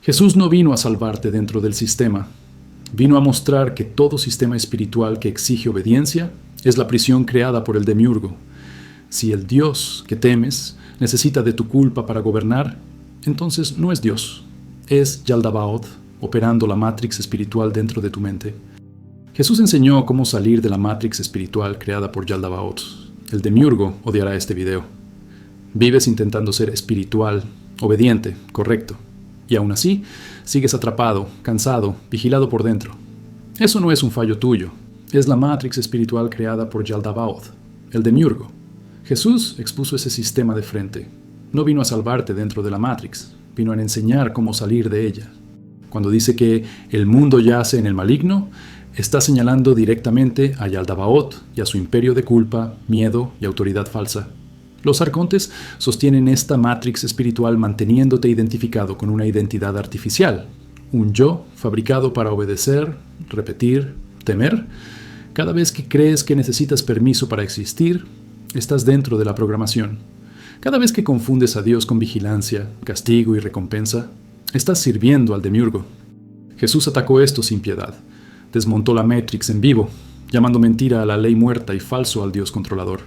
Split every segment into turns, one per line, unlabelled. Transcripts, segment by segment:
Jesús no vino a salvarte dentro del sistema. Vino a mostrar que todo sistema espiritual que exige obediencia es la prisión creada por el demiurgo. Si el Dios que temes necesita de tu culpa para gobernar, entonces no es Dios, es Yaldabaoth operando la Matrix espiritual dentro de tu mente. Jesús enseñó cómo salir de la Matrix espiritual creada por Yaldabaoth. El demiurgo odiará este video. Vives intentando ser espiritual, obediente, correcto. Y aún así, sigues atrapado, cansado, vigilado por dentro. Eso no es un fallo tuyo. Es la Matrix espiritual creada por Yaldabaoth, el demiurgo. Jesús expuso ese sistema de frente. No vino a salvarte dentro de la Matrix, vino a enseñar cómo salir de ella. Cuando dice que el mundo yace en el maligno, está señalando directamente a Yaldabaoth y a su imperio de culpa, miedo y autoridad falsa. Los arcontes sostienen esta Matrix espiritual manteniéndote identificado con una identidad artificial, un yo fabricado para obedecer, repetir, temer. Cada vez que crees que necesitas permiso para existir, estás dentro de la programación. Cada vez que confundes a Dios con vigilancia, castigo y recompensa, estás sirviendo al demiurgo. Jesús atacó esto sin piedad. Desmontó la Matrix en vivo, llamando mentira a la ley muerta y falso al Dios controlador.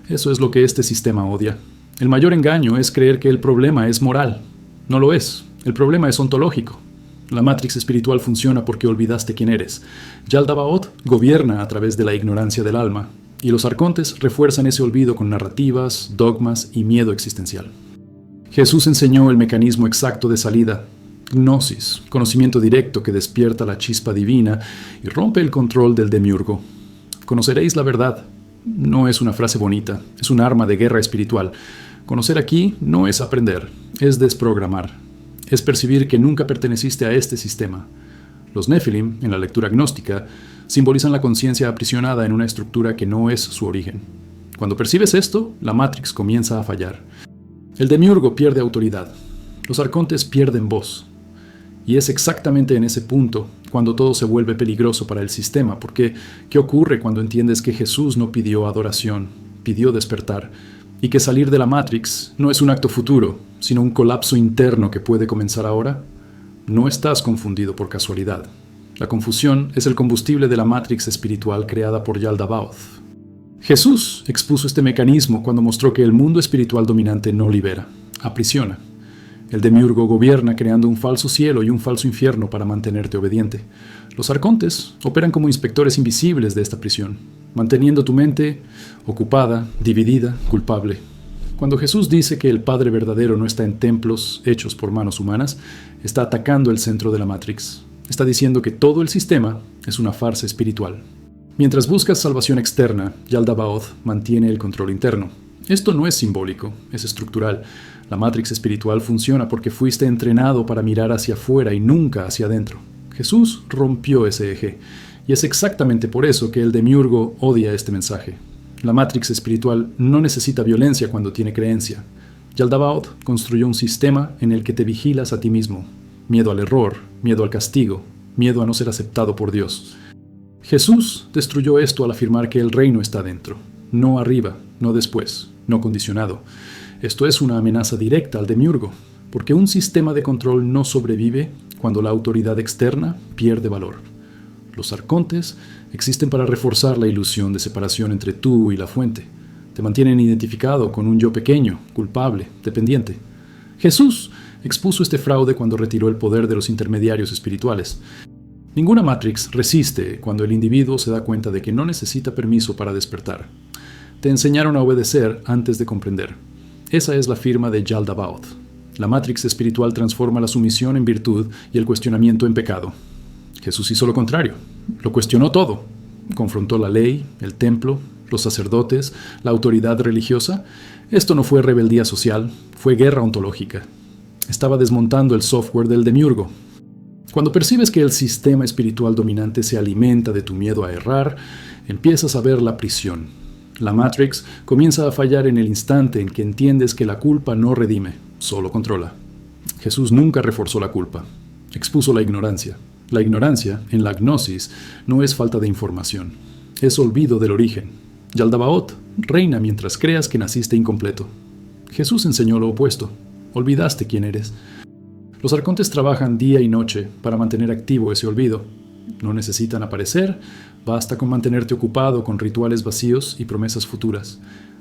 Eso es lo que este sistema odia. El mayor engaño es creer que el problema es moral. No lo es. El problema es ontológico. La Matrix espiritual funciona porque olvidaste quién eres. Yaldabaoth gobierna a través de la ignorancia del alma, y los arcontes refuerzan ese olvido con narrativas, dogmas y miedo existencial. Jesús enseñó el mecanismo exacto de salida, gnosis, conocimiento directo que despierta la chispa divina y rompe el control del demiurgo. Conoceréis la verdad. No es una frase bonita, es un arma de guerra espiritual. Conocer aquí no es aprender, es desprogramar. Es percibir que nunca perteneciste a este sistema. Los Nephilim, en la lectura gnóstica, simbolizan la conciencia aprisionada en una estructura que no es su origen. Cuando percibes esto, la Matrix comienza a fallar. El demiurgo pierde autoridad. Los arcontes pierden voz. Y es exactamente en ese punto cuando todo se vuelve peligroso para el sistema, porque ¿qué ocurre cuando entiendes que Jesús no pidió adoración, pidió despertar, y que salir de la Matrix no es un acto futuro, sino un colapso interno que puede comenzar ahora? No estás confundido por casualidad. La confusión es el combustible de la Matrix espiritual creada por Yaldabaoth. Jesús expuso este mecanismo cuando mostró que el mundo espiritual dominante no libera, aprisiona. El demiurgo gobierna creando un falso cielo y un falso infierno para mantenerte obediente. Los arcontes operan como inspectores invisibles de esta prisión, manteniendo tu mente ocupada, dividida, culpable. Cuando Jesús dice que el Padre verdadero no está en templos hechos por manos humanas, está atacando el centro de la Matrix. Está diciendo que todo el sistema es una farsa espiritual. Mientras buscas salvación externa, Yaldabaoth mantiene el control interno. Esto no es simbólico, es estructural. La Matrix espiritual funciona porque fuiste entrenado para mirar hacia afuera y nunca hacia adentro. Jesús rompió ese eje, y es exactamente por eso que el demiurgo odia este mensaje. La Matrix espiritual no necesita violencia cuando tiene creencia. Yaldabaoth construyó un sistema en el que te vigilas a ti mismo. Miedo al error, miedo al castigo, miedo a no ser aceptado por Dios. Jesús destruyó esto al afirmar que el reino está dentro, no arriba, no después, no condicionado. Esto es una amenaza directa al demiurgo, porque un sistema de control no sobrevive cuando la autoridad externa pierde valor. Los arcontes existen para reforzar la ilusión de separación entre tú y la fuente. Te mantienen identificado con un yo pequeño, culpable, dependiente. Jesús expuso este fraude cuando retiró el poder de los intermediarios espirituales. Ninguna Matrix resiste cuando el individuo se da cuenta de que no necesita permiso para despertar. Te enseñaron a obedecer antes de comprender. Esa es la firma de Yaldabaoth. La Matrix espiritual transforma la sumisión en virtud y el cuestionamiento en pecado. Jesús hizo lo contrario. Lo cuestionó todo. Confrontó la ley, el templo, los sacerdotes, la autoridad religiosa. Esto no fue rebeldía social, fue guerra ontológica. Estaba desmontando el software del demiurgo. Cuando percibes que el sistema espiritual dominante se alimenta de tu miedo a errar, empiezas a ver la prisión. La Matrix comienza a fallar en el instante en que entiendes que la culpa no redime, solo controla. Jesús nunca reforzó la culpa, expuso la ignorancia. La ignorancia, en la gnosis, no es falta de información, es olvido del origen. Yaldabaoth reina mientras creas que naciste incompleto. Jesús enseñó lo opuesto, olvidaste quién eres. Los arcontes trabajan día y noche para mantener activo ese olvido. No necesitan aparecer, basta con mantenerte ocupado con rituales vacíos y promesas futuras.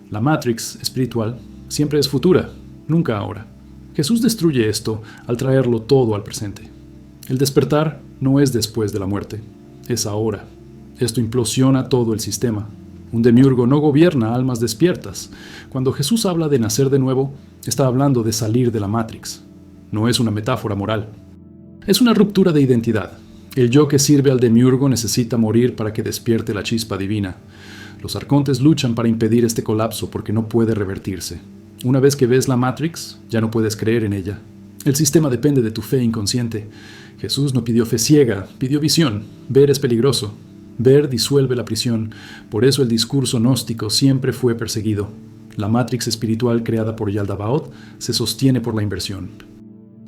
La Matrix espiritual siempre es futura, nunca ahora. Jesús destruye esto al traerlo todo al presente. El despertar no es después de la muerte, es ahora. Esto implosiona todo el sistema. Un demiurgo no gobierna almas despiertas. Cuando Jesús habla de nacer de nuevo, está hablando de salir de la Matrix. No es una metáfora moral. Es una ruptura de identidad. El yo que sirve al demiurgo necesita morir para que despierte la chispa divina. Los arcontes luchan para impedir este colapso porque no puede revertirse. Una vez que ves la Matrix, ya no puedes creer en ella. El sistema depende de tu fe inconsciente. Jesús no pidió fe ciega, pidió visión. Ver es peligroso. Ver disuelve la prisión. Por eso el discurso gnóstico siempre fue perseguido. La Matrix espiritual creada por Yaldabaoth se sostiene por la inversión.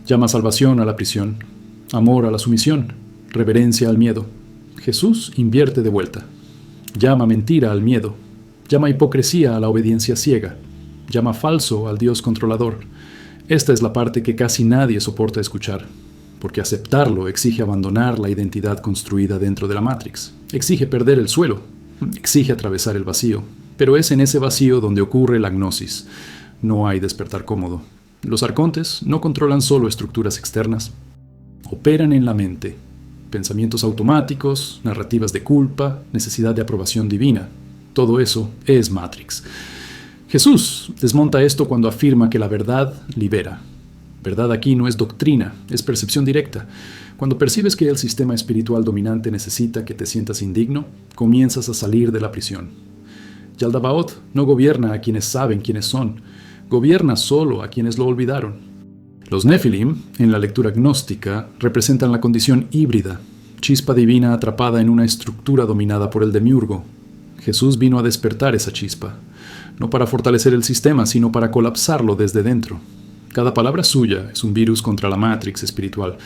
Llama salvación a la prisión, amor a la sumisión, reverencia al miedo. Jesús invierte de vuelta. Llama mentira al miedo. Llama hipocresía a la obediencia ciega. Llama falso al Dios controlador. Esta es la parte que casi nadie soporta escuchar, porque aceptarlo exige abandonar la identidad construida dentro de la Matrix. Exige perder el suelo. Exige atravesar el vacío. Pero es en ese vacío donde ocurre la gnosis. No hay despertar cómodo. Los arcontes no controlan solo estructuras externas. Operan en la mente. Pensamientos automáticos, narrativas de culpa, necesidad de aprobación divina. Todo eso es Matrix. Jesús desmonta esto cuando afirma que la verdad libera. Verdad aquí no es doctrina, es percepción directa. Cuando percibes que el sistema espiritual dominante necesita que te sientas indigno, comienzas a salir de la prisión. Yaldabaoth no gobierna a quienes saben quiénes son, gobierna solo a quienes lo olvidaron. Los Nephilim, en la lectura gnóstica, representan la condición híbrida, chispa divina atrapada en una estructura dominada por el demiurgo. Jesús vino a despertar esa chispa, no para fortalecer el sistema, sino para colapsarlo desde dentro. Cada palabra suya es un virus contra la Matrix espiritual.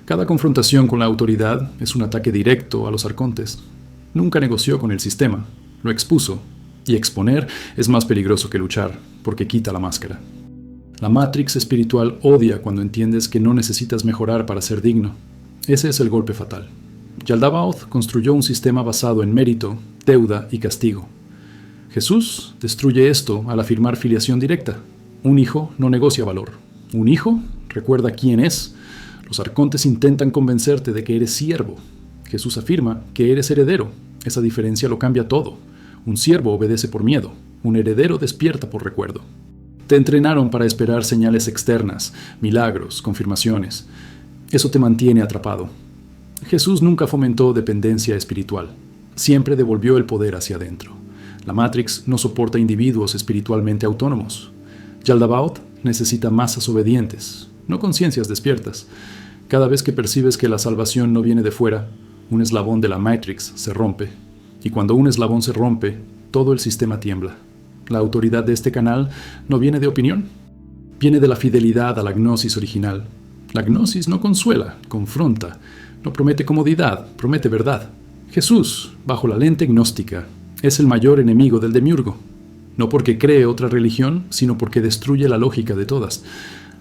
Cada confrontación con la autoridad es un ataque directo a los arcontes. Nunca negoció con el sistema, lo expuso. Y exponer es más peligroso que luchar, porque quita la máscara. La Matrix espiritual odia cuando entiendes que no necesitas mejorar para ser digno. Ese es el golpe fatal. Yaldabaoth construyó un sistema basado en mérito, deuda y castigo. Jesús destruye esto al afirmar filiación directa. Un hijo no negocia valor. Un hijo recuerda quién es. Los arcontes intentan convencerte de que eres siervo. Jesús afirma que eres heredero. Esa diferencia lo cambia todo. Un siervo obedece por miedo. Un heredero despierta por recuerdo. Te entrenaron para esperar señales externas, milagros, confirmaciones. Eso te mantiene atrapado. Jesús nunca fomentó dependencia espiritual. Siempre devolvió el poder hacia adentro. La Matrix no soporta individuos espiritualmente autónomos. Yaldabaoth necesita masas obedientes, no conciencias despiertas. Cada vez que percibes que la salvación no viene de fuera, un eslabón de la Matrix se rompe. Y cuando un eslabón se rompe, todo el sistema tiembla. La autoridad de este canal no viene de opinión. Viene de la fidelidad a la gnosis original. La gnosis no consuela, confronta. No promete comodidad, promete verdad. Jesús, bajo la lente gnóstica, es el mayor enemigo del demiurgo. No porque cree otra religión, sino porque destruye la lógica de todas.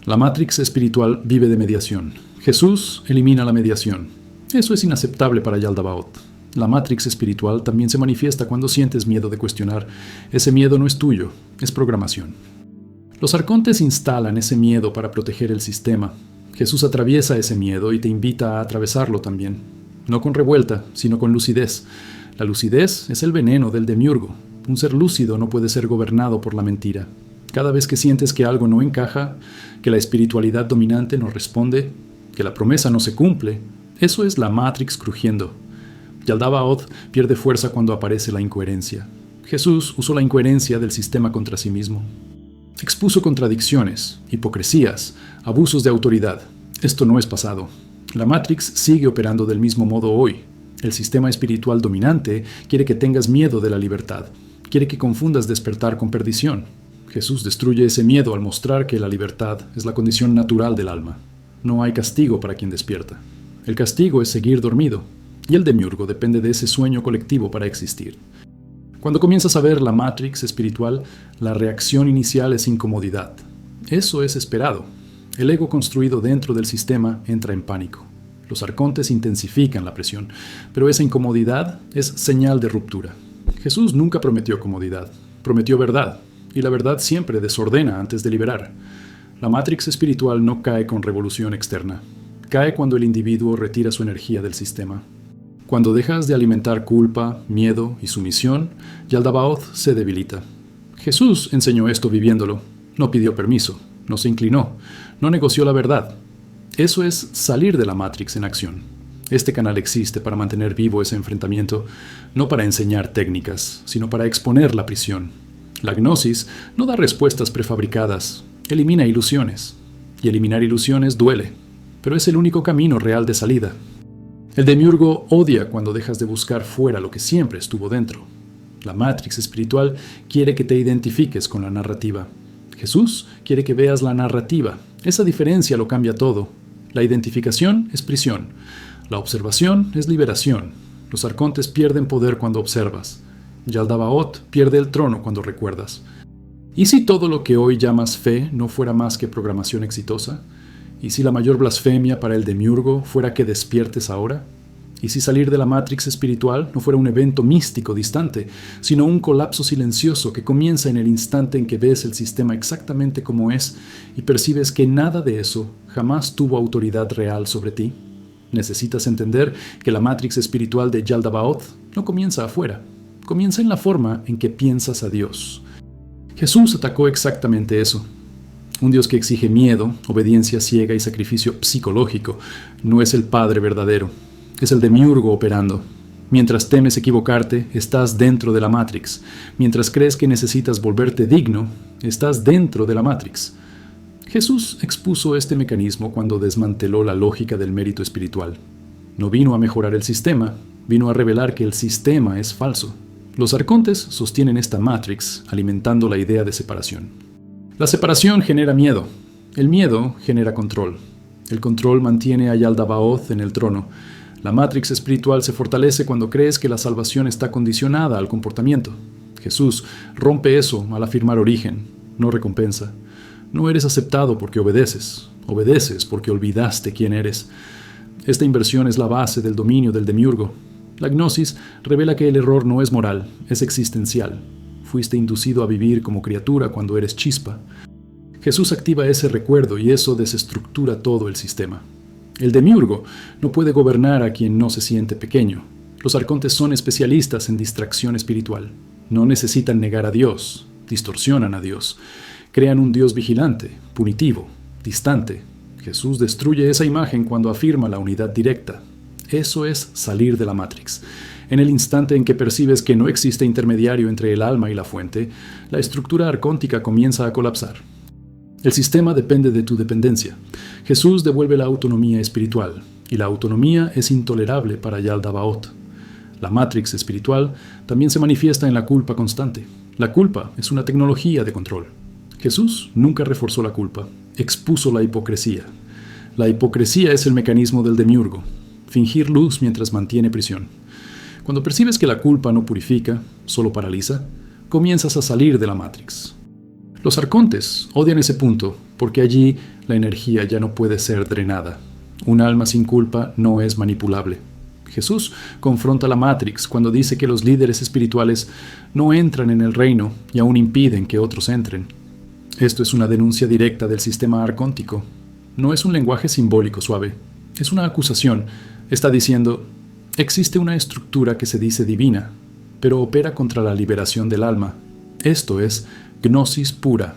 La Matrix espiritual vive de mediación. Jesús elimina la mediación. Eso es inaceptable para Yaldabaoth. La Matrix espiritual también se manifiesta cuando sientes miedo de cuestionar. Ese miedo no es tuyo, es programación. Los arcontes instalan ese miedo para proteger el sistema. Jesús atraviesa ese miedo y te invita a atravesarlo también. No con revuelta, sino con lucidez. La lucidez es el veneno del demiurgo. Un ser lúcido no puede ser gobernado por la mentira. Cada vez que sientes que algo no encaja, que la espiritualidad dominante no responde, que la promesa no se cumple, eso es la Matrix crujiendo. Yaldabaoth pierde fuerza cuando aparece la incoherencia. Jesús usó la incoherencia del sistema contra sí mismo. Expuso contradicciones, hipocresías, abusos de autoridad. Esto no es pasado. La Matrix sigue operando del mismo modo hoy. El sistema espiritual dominante quiere que tengas miedo de la libertad. Quiere que confundas despertar con perdición. Jesús destruye ese miedo al mostrar que la libertad es la condición natural del alma. No hay castigo para quien despierta. El castigo es seguir dormido. Y el demiurgo depende de ese sueño colectivo para existir. Cuando comienzas a ver la Matrix espiritual, la reacción inicial es incomodidad. Eso es esperado. El ego construido dentro del sistema entra en pánico. Los arcontes intensifican la presión, pero esa incomodidad es señal de ruptura. Jesús nunca prometió comodidad, prometió verdad, y la verdad siempre desordena antes de liberar. La matrix espiritual no cae con revolución externa, cae cuando el individuo retira su energía del sistema. Cuando dejas de alimentar culpa, miedo y sumisión, Yaldabaoth se debilita. Jesús enseñó esto viviéndolo, no pidió permiso, no se inclinó, no negoció la verdad. Eso es salir de la Matrix en acción. Este canal existe para mantener vivo ese enfrentamiento, no para enseñar técnicas, sino para exponer la prisión. La gnosis no da respuestas prefabricadas, elimina ilusiones. Y eliminar ilusiones duele, pero es el único camino real de salida. El demiurgo odia cuando dejas de buscar fuera lo que siempre estuvo dentro. La Matrix espiritual quiere que te identifiques con la narrativa. Jesús quiere que veas la narrativa. Esa diferencia lo cambia todo. La identificación es prisión. La observación es liberación. Los arcontes pierden poder cuando observas. Yaldabaoth pierde el trono cuando recuerdas. ¿Y si todo lo que hoy llamas fe no fuera más que programación exitosa? ¿Y si la mayor blasfemia para el demiurgo fuera que despiertes ahora? ¿Y si salir de la Matrix espiritual no fuera un evento místico distante, sino un colapso silencioso que comienza en el instante en que ves el sistema exactamente como es y percibes que nada de eso jamás tuvo autoridad real sobre ti? Necesitas entender que la Matrix espiritual de Yaldabaoth no comienza afuera, comienza en la forma en que piensas a Dios. Jesús atacó exactamente eso. Un Dios que exige miedo, obediencia ciega y sacrificio psicológico no es el Padre verdadero. Es el demiurgo operando. Mientras temes equivocarte, estás dentro de la Matrix. Mientras crees que necesitas volverte digno, estás dentro de la Matrix. Jesús expuso este mecanismo cuando desmanteló la lógica del mérito espiritual. No vino a mejorar el sistema, vino a revelar que el sistema es falso. Los arcontes sostienen esta Matrix alimentando la idea de separación. La separación genera miedo. El miedo genera control. El control mantiene a Yaldabaoth en el trono. La Matrix espiritual se fortalece cuando crees que la salvación está condicionada al comportamiento. Jesús rompe eso al afirmar origen, no recompensa. No eres aceptado porque obedeces, obedeces porque olvidaste quién eres. Esta inversión es la base del dominio del demiurgo. La gnosis revela que el error no es moral, es existencial. Fuiste inducido a vivir como criatura cuando eres chispa. Jesús activa ese recuerdo y eso desestructura todo el sistema. El demiurgo no puede gobernar a quien no se siente pequeño. Los arcontes son especialistas en distracción espiritual. No necesitan negar a Dios, distorsionan a Dios. Crean un Dios vigilante, punitivo, distante. Jesús destruye esa imagen cuando afirma la unidad directa. Eso es salir de la Matrix. En el instante en que percibes que no existe intermediario entre el alma y la fuente, la estructura arcóntica comienza a colapsar. El sistema depende de tu dependencia. Jesús devuelve la autonomía espiritual, y la autonomía es intolerable para Yaldabaoth. La Matrix espiritual también se manifiesta en la culpa constante. La culpa es una tecnología de control. Jesús nunca reforzó la culpa, expuso la hipocresía. La hipocresía es el mecanismo del demiurgo, fingir luz mientras mantiene prisión. Cuando percibes que la culpa no purifica, solo paraliza, comienzas a salir de la Matrix. Los arcontes odian ese punto porque allí la energía ya no puede ser drenada. Un alma sin culpa no es manipulable. Jesús confronta la Matrix cuando dice que los líderes espirituales no entran en el reino y aún impiden que otros entren. Esto es una denuncia directa del sistema arcóntico. No es un lenguaje simbólico suave, es una acusación. Está diciendo, existe una estructura que se dice divina, pero opera contra la liberación del alma. Esto es gnosis pura.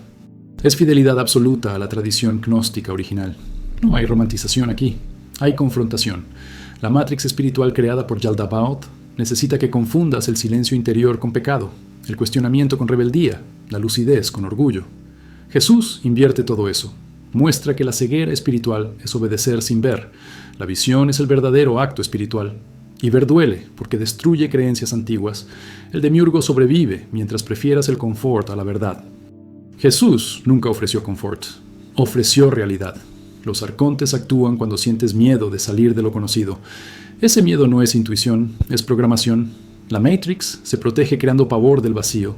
Es fidelidad absoluta a la tradición gnóstica original. No hay romantización aquí, hay confrontación. La Matrix espiritual creada por Yaldabaoth necesita que confundas el silencio interior con pecado, el cuestionamiento con rebeldía, la lucidez con orgullo. Jesús invierte todo eso. Muestra que la ceguera espiritual es obedecer sin ver. La visión es el verdadero acto espiritual. Y ver duele, porque destruye creencias antiguas. El demiurgo sobrevive mientras prefieras el confort a la verdad. Jesús nunca ofreció confort, ofreció realidad. Los arcontes actúan cuando sientes miedo de salir de lo conocido. Ese miedo no es intuición, es programación. La Matrix se protege creando pavor del vacío.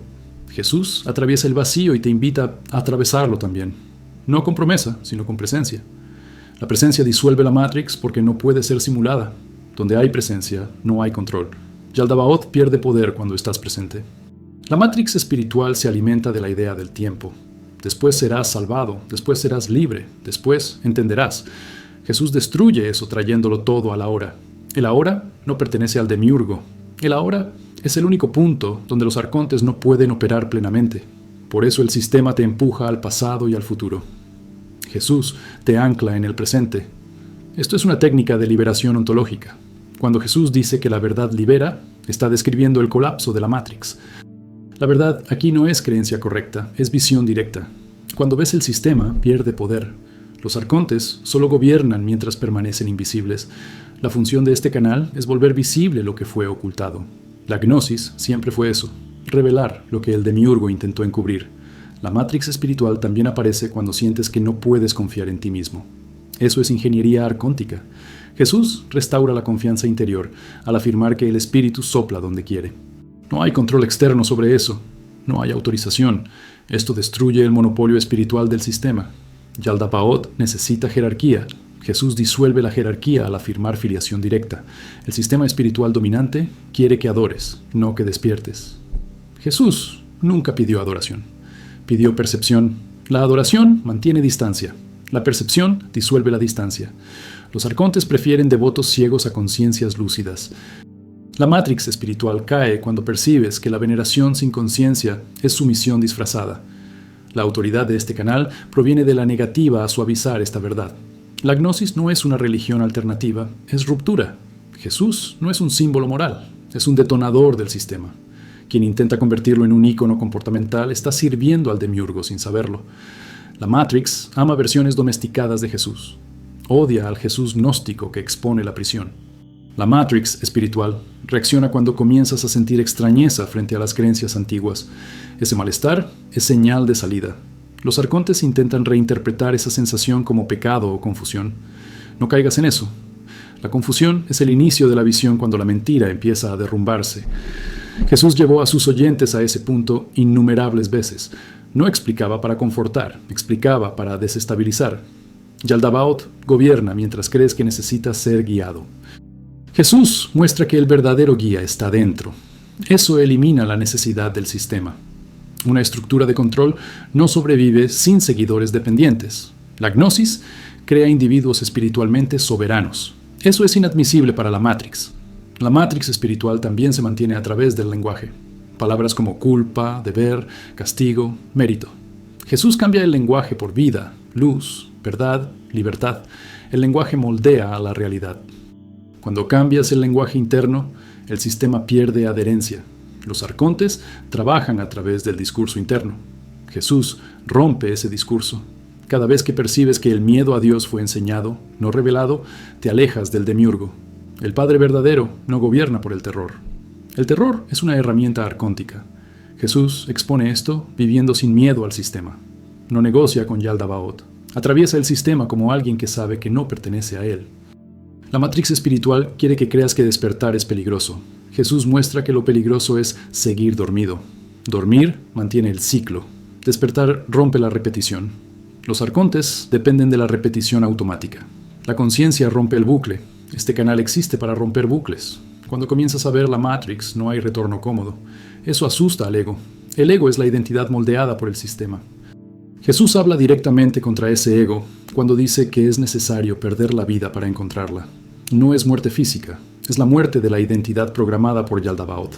Jesús atraviesa el vacío y te invita a atravesarlo también. no con promesa, sino con presencia. La presencia disuelve la Matrix porque no puede ser simulada. Donde hay presencia, no hay control. Yaldabaoth pierde poder cuando estás presente. La Matrix espiritual se alimenta de la idea del tiempo. Después serás salvado, después serás libre, después entenderás. Jesús destruye eso trayéndolo todo al ahora. El ahora no pertenece al demiurgo. El ahora es el único punto donde los arcontes no pueden operar plenamente. Por eso el sistema te empuja al pasado y al futuro. Jesús te ancla en el presente. Esto es una técnica de liberación ontológica. Cuando Jesús dice que la verdad libera, está describiendo el colapso de la Matrix. La verdad aquí no es creencia correcta, es visión directa. Cuando ves el sistema, pierde poder. Los arcontes solo gobiernan mientras permanecen invisibles. La función de este canal es volver visible lo que fue ocultado. La gnosis siempre fue eso, revelar lo que el demiurgo intentó encubrir. La Matrix espiritual también aparece cuando sientes que no puedes confiar en ti mismo. Eso es ingeniería arcóntica. Jesús restaura la confianza interior al afirmar que el espíritu sopla donde quiere. No hay control externo sobre eso. No hay autorización. Esto destruye el monopolio espiritual del sistema. Yaldabaoth necesita jerarquía. Jesús disuelve la jerarquía al afirmar filiación directa. El sistema espiritual dominante quiere que adores, no que despiertes. Jesús nunca pidió adoración. Pidió percepción. La adoración mantiene distancia. La percepción disuelve la distancia. Los arcontes prefieren devotos ciegos a conciencias lúcidas. La Matrix espiritual cae cuando percibes que la veneración sin conciencia es sumisión disfrazada. La autoridad de este canal proviene de la negativa a suavizar esta verdad. La gnosis no es una religión alternativa, es ruptura. Jesús no es un símbolo moral, es un detonador del sistema. Quien intenta convertirlo en un ícono comportamental está sirviendo al demiurgo sin saberlo. La Matrix ama versiones domesticadas de Jesús. Odia al Jesús gnóstico que expone la prisión. La Matrix espiritual reacciona cuando comienzas a sentir extrañeza frente a las creencias antiguas. Ese malestar es señal de salida. Los arcontes intentan reinterpretar esa sensación como pecado o confusión. No caigas en eso. La confusión es el inicio de la visión cuando la mentira empieza a derrumbarse. Jesús llevó a sus oyentes a ese punto innumerables veces. No explicaba para confortar, explicaba para desestabilizar. Yaldabaoth gobierna mientras crees que necesitas ser guiado. Jesús muestra que el verdadero guía está dentro. Eso elimina la necesidad del sistema. Una estructura de control no sobrevive sin seguidores dependientes. La gnosis crea individuos espiritualmente soberanos. Eso es inadmisible para la Matrix. La Matrix espiritual también se mantiene a través del lenguaje. Palabras como culpa, deber, castigo, mérito. Jesús cambia el lenguaje por vida, luz, verdad, libertad. El lenguaje moldea a la realidad. Cuando cambias el lenguaje interno, el sistema pierde adherencia. Los arcontes trabajan a través del discurso interno. Jesús rompe ese discurso. Cada vez que percibes que el miedo a Dios fue enseñado, no revelado, te alejas del demiurgo. El Padre verdadero no gobierna por el terror. El terror es una herramienta arcóntica. Jesús expone esto viviendo sin miedo al sistema. No negocia con Yaldabaoth. Atraviesa el sistema como alguien que sabe que no pertenece a él. La Matrix espiritual quiere que creas que despertar es peligroso. Jesús muestra que lo peligroso es seguir dormido. Dormir mantiene el ciclo. Despertar rompe la repetición. Los arcontes dependen de la repetición automática. La conciencia rompe el bucle. Este canal existe para romper bucles. Cuando comienzas a ver la Matrix, no hay retorno cómodo. Eso asusta al ego. El ego es la identidad moldeada por el sistema. Jesús habla directamente contra ese ego cuando dice que es necesario perder la vida para encontrarla. No es muerte física, es la muerte de la identidad programada por Yaldabaoth.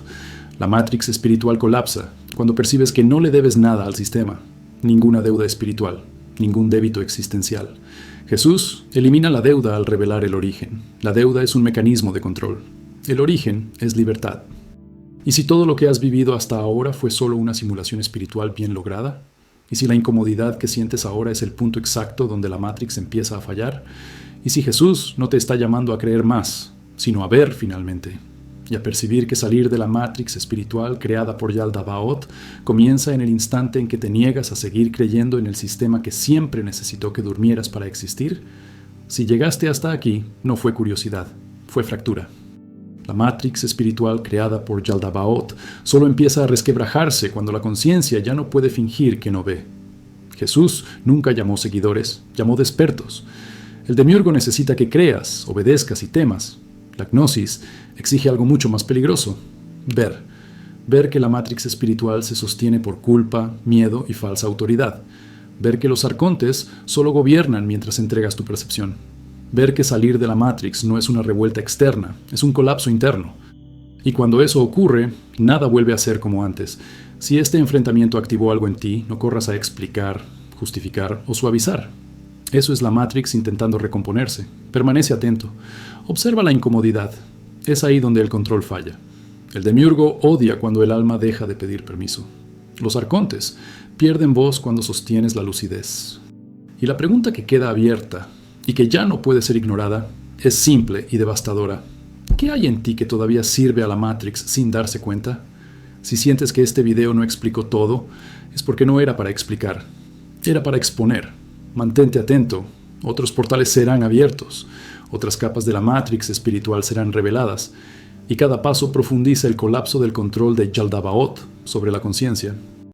La Matrix espiritual colapsa cuando percibes que no le debes nada al sistema, ninguna deuda espiritual, ningún débito existencial. Jesús elimina la deuda al revelar el origen. La deuda es un mecanismo de control. El origen es libertad. ¿Y si todo lo que has vivido hasta ahora fue solo una simulación espiritual bien lograda? ¿Y si la incomodidad que sientes ahora es el punto exacto donde la Matrix empieza a fallar? ¿Y si Jesús no te está llamando a creer más, sino a ver finalmente? Y a percibir que salir de la Matrix espiritual creada por Yaldabaoth comienza en el instante en que te niegas a seguir creyendo en el sistema que siempre necesitó que durmieras para existir. Si llegaste hasta aquí, no fue curiosidad, fue fractura. La Matrix espiritual creada por Yaldabaoth solo empieza a resquebrajarse cuando la conciencia ya no puede fingir que no ve. Jesús nunca llamó seguidores, llamó despertos. El demiurgo necesita que creas, obedezcas y temas. La gnosis exige algo mucho más peligroso: ver que la matrix espiritual se sostiene por culpa, miedo y falsa autoridad. Ver que los arcontes solo gobiernan mientras entregas tu percepción. Ver que salir de la matrix no es una revuelta externa, es un colapso interno. Y cuando eso ocurre, nada vuelve a ser como antes. Si este enfrentamiento activó algo en ti, no corras a explicar, justificar o suavizar. Eso es la matrix intentando recomponerse. Permanece atento. Observa la incomodidad. Es ahí donde el control falla. El demiurgo odia cuando el alma deja de pedir permiso. Los arcontes pierden voz cuando sostienes la lucidez. Y la pregunta que queda abierta y que ya no puede ser ignorada es simple y devastadora. ¿Qué hay en ti que todavía sirve a la Matrix sin darse cuenta? Si sientes que este video no explicó todo, es porque no era para explicar. Era para exponer. Mantente atento. Otros portales serán abiertos. Otras capas de la Matrix espiritual serán reveladas. Y cada paso profundiza el colapso del control de Yaldabaoth sobre la conciencia.